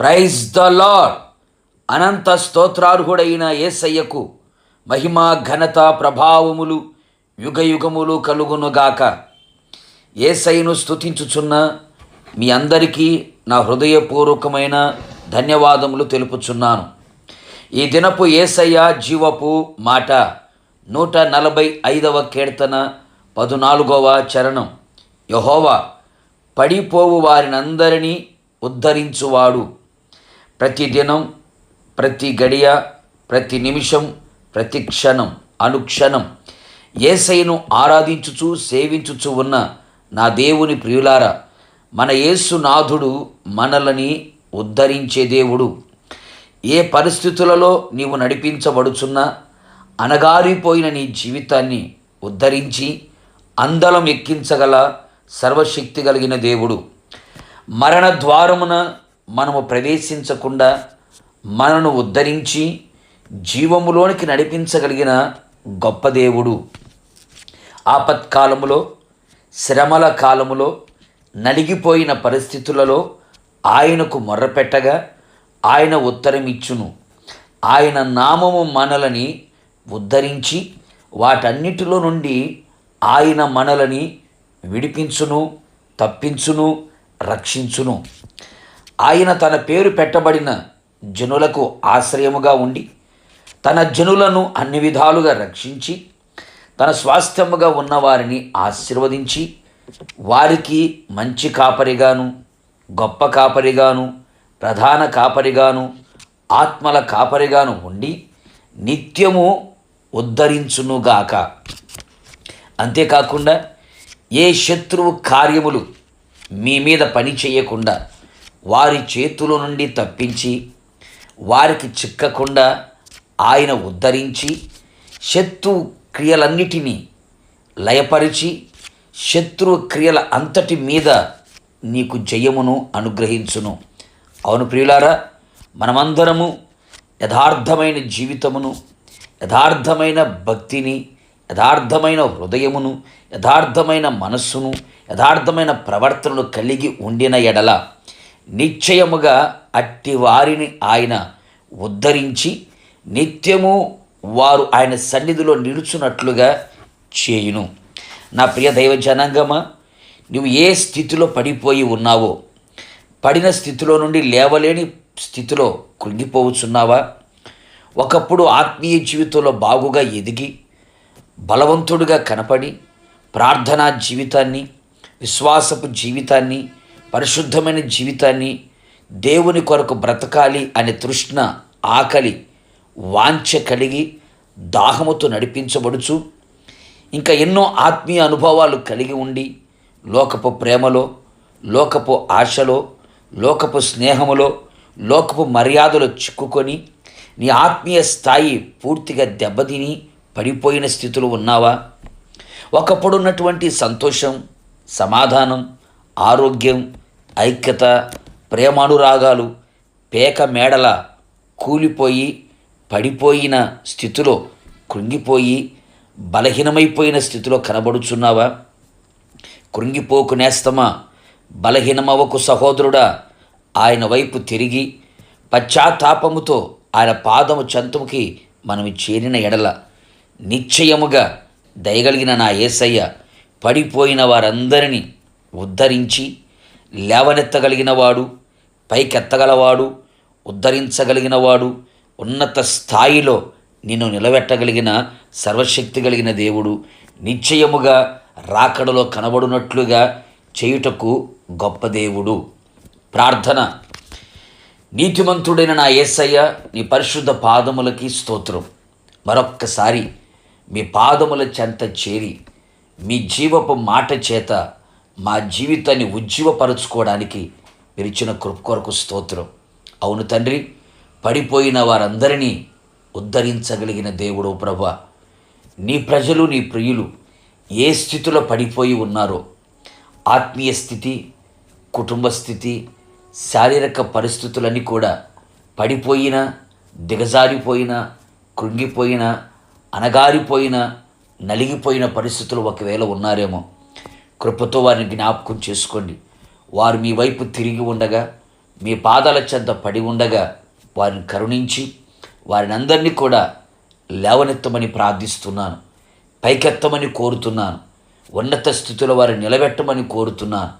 Praise the Lord. అనంత స్తోత్రార్హుడైన యేసయ్యకు మహిమ ఘనత ప్రభావములు యుగయుగములు కలుగునుగాక. యేసయ్యను స్తుతించుచున్న మీ అందరికీ నా హృదయపూర్వకమైన ధన్యవాదములు తెలుపుచున్నాను. ఈ దినపు యేసయ్య జీవపు మాట 145వ కీర్తన 14వ చరణం. యెహోవా పడిపోవు వారినందరినీ ఉద్ధరించువాడు. ప్రతిదినం, ప్రతి గడియ, ప్రతి నిమిషం, ప్రతి క్షణం, అనుక్షణం యేసయ్యను ఆరాధించుచు సేవించుచు ఉన్న నా దేవుని ప్రియులారా, మన యేసునాథుడు మనలని ఉద్ధరించే దేవుడు. ఏ పరిస్థితులలో నీవు నడిపించబడుచున్నా అనగారిపోయిన నీ జీవితాన్ని ఉద్ధరించి అందలం ఎక్కించగల సర్వశక్తి కలిగిన దేవుడు. మరణ ద్వారమున మనము ప్రవేశించకుండా మనను ఉద్ధరించి జీవములోనికి నడిపించగలిగిన గొప్ప దేవుడు. ఆపత్కాలములో, శ్రమల కాలములో, నలిగిపోయిన పరిస్థితులలో ఆయనకు మొర్రపెట్టగా ఆయన ఉత్తరమిచ్చును. ఆయన నామము మనలని ఉద్ధరించి వాటన్నిటిలో నుండి ఆయన మనలని విడిపించును, తప్పించును, రక్షించును. ఆయన తన పేరు పెట్టబడిన జనులకు ఆశ్రయముగా ఉండి తన జనులను అన్ని విధాలుగా రక్షించి తన స్వాస్థ్యముగా ఉన్నవారిని ఆశీర్వదించి వారికి మంచి కాపరిగాను, గొప్ప కాపరిగాను, ప్రధాన కాపరిగాను, ఆత్మల కాపరిగాను ఉండి నిత్యము ఉద్ధరించునుగాక. అంతేకాకుండా ఏ శత్రువు కార్యములు మీ మీద పని చేయకుండా వారి చేతుల నుండి తప్పించి వారికి చిక్కకుండా ఆయన ఉద్ధరించి శత్రు క్రియలన్నిటినీ లయపరిచి శత్రు క్రియల అంతటి మీద నీకు జయమును అనుగ్రహించును. అవును ప్రియులారా, మనమందరము యథార్థమైన జీవితమును, యథార్థమైన భక్తిని, యథార్థమైన హృదయమును, యథార్థమైన మనస్సును, యథార్థమైన ప్రవర్తనను కలిగి ఉండిన ఎడల నిశ్చయముగా అట్టి వారిని ఆయన ఉద్ధరించి నిత్యము వారు ఆయన సన్నిధిలో నిలుచున్నట్లుగా చేయును. నా ప్రియ దైవ జనాంగమా, నువ్వు ఏ స్థితిలో పడిపోయి ఉన్నావో, పడిన స్థితిలో నుండి లేవలేని స్థితిలో కృంగిపోవచ్చున్నావా? ఒకప్పుడు ఆత్మీయ జీవితంలో బాగుగా ఎదిగి బలవంతుడిగా కనపడి ప్రార్థనా జీవితాన్ని, విశ్వాసపు జీవితాన్ని, పరిశుద్ధమైన జీవితాన్ని, దేవుని కొరకు బ్రతకాలి అనే తృష్ణ, ఆకలి, వాంఛ కలిగి దాహముతో నడిపించబడుచు ఇంకా ఎన్నో ఆత్మీయ అనుభవాలు కలిగి ఉండి లోకపు ప్రేమలో, లోకపు ఆశలో, లోకపు స్నేహములో, లోకపు మర్యాదలో చిక్కుకొని నీ ఆత్మీయ స్థాయి పూర్తిగా దెబ్బతిని పడిపోయిన స్థితిలో ఉన్నావా? ఒకప్పుడు ఉన్నటువంటి సంతోషం, సమాధానం, ఆరోగ్యం, ఐక్యత, ప్రేమానురాగాలు పేక మేడల కూలిపోయి పడిపోయిన స్థితిలో, కృంగిపోయి బలహీనమైపోయిన స్థితిలో కనబడుచున్నావా? కృంగిపోకు నేస్తమా, బలహీనమవకు సహోదరుడా, ఆయన వైపు తిరిగి పశ్చాత్తాపముతో ఆయన పాదము చెంతముకి మనం చేరిన ఎడల నిశ్చయముగా దయగలిగిన నా యేసయ్య పడిపోయిన వారందరినీ ఉద్ధరించి లేవనెత్తగలిగినవాడు, పైకెత్తగలవాడు, ఉద్ధరించగలిగినవాడు, ఉన్నత స్థాయిలో నిన్ను నిలబెట్టగలిగిన సర్వశక్తి కలిగిన దేవుడు. నిశ్చయముగా రాకడలో కనబడునట్లుగా చేయుటకు గొప్ప దేవుడు. ప్రార్థన. నీతిమంతుడైన నా యేసయ్య, నీ పరిశుద్ధ పాదములకి స్తోత్రం. మరొక్కసారి మీ పాదముల చెంత చేరి మీ జీవపు మాట చేత మా జీవితాన్ని ఉజ్జీవపరుచుకోవడానికి మీరు ఇచ్చిన కృప కొరకు స్తోత్రం. అవును తండ్రి, పడిపోయిన వారందరినీ ఉద్ధరించగలిగిన దేవుడు ప్రభువా. నీ ప్రజలు, నీ ప్రియులు ఏ స్థితిలో పడిపోయి ఉన్నారో, ఆత్మీయ స్థితి, కుటుంబ స్థితి, శారీరక పరిస్థితులన్నీ కూడా పడిపోయిన, దిగజారిపోయిన, కృంగిపోయిన, అనగారిపోయిన, నలిగిపోయిన పరిస్థితులు ఒకవేళ ఉన్నారేమో, కృపతో వారిని జ్ఞాపకం చేసుకోండి. వారు మీ వైపు తిరిగి ఉండగా మీ పాదాల చెంత పడి ఉండగా వారిని కరుణించి వారిని అందరినీ కూడా లేవనెత్తమని ప్రార్థిస్తున్నాను. పైకెత్తమని కోరుతున్నాను. ఉన్నత స్థితిలో వారిని నిలబెట్టమని కోరుతున్నాను.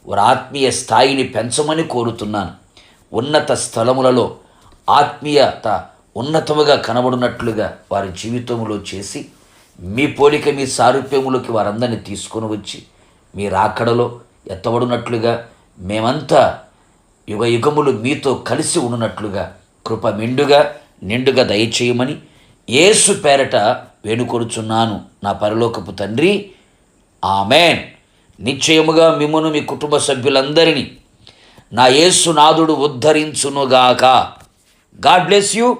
వారి ఆత్మీయ స్థాయిని పెంచమని కోరుతున్నాను. ఉన్నత స్థలములలో ఆత్మీయత ఉన్నతముగా కనబడినట్లుగా వారి జీవితంలో చేసి మీ పోలిక మీ సారూప్యములోకి వారందరినీ తీసుకొని వచ్చి మీ రాకడలో ఎత్తబడినట్లుగా మేమంతా యుగ యుగములు మీతో కలిసి ఉన్నట్లుగా కృప నిండుగా దయచేయమని యేసు పేరట వేడుకొనుచున్నాను నా పరలోకపు తండ్రి. ఆమెన్. నిశ్చయముగా మిమ్మును మీ కుటుంబ సభ్యులందరినీ నా యేసునాథుడు ఉద్ధరించునుగాక. God bless you.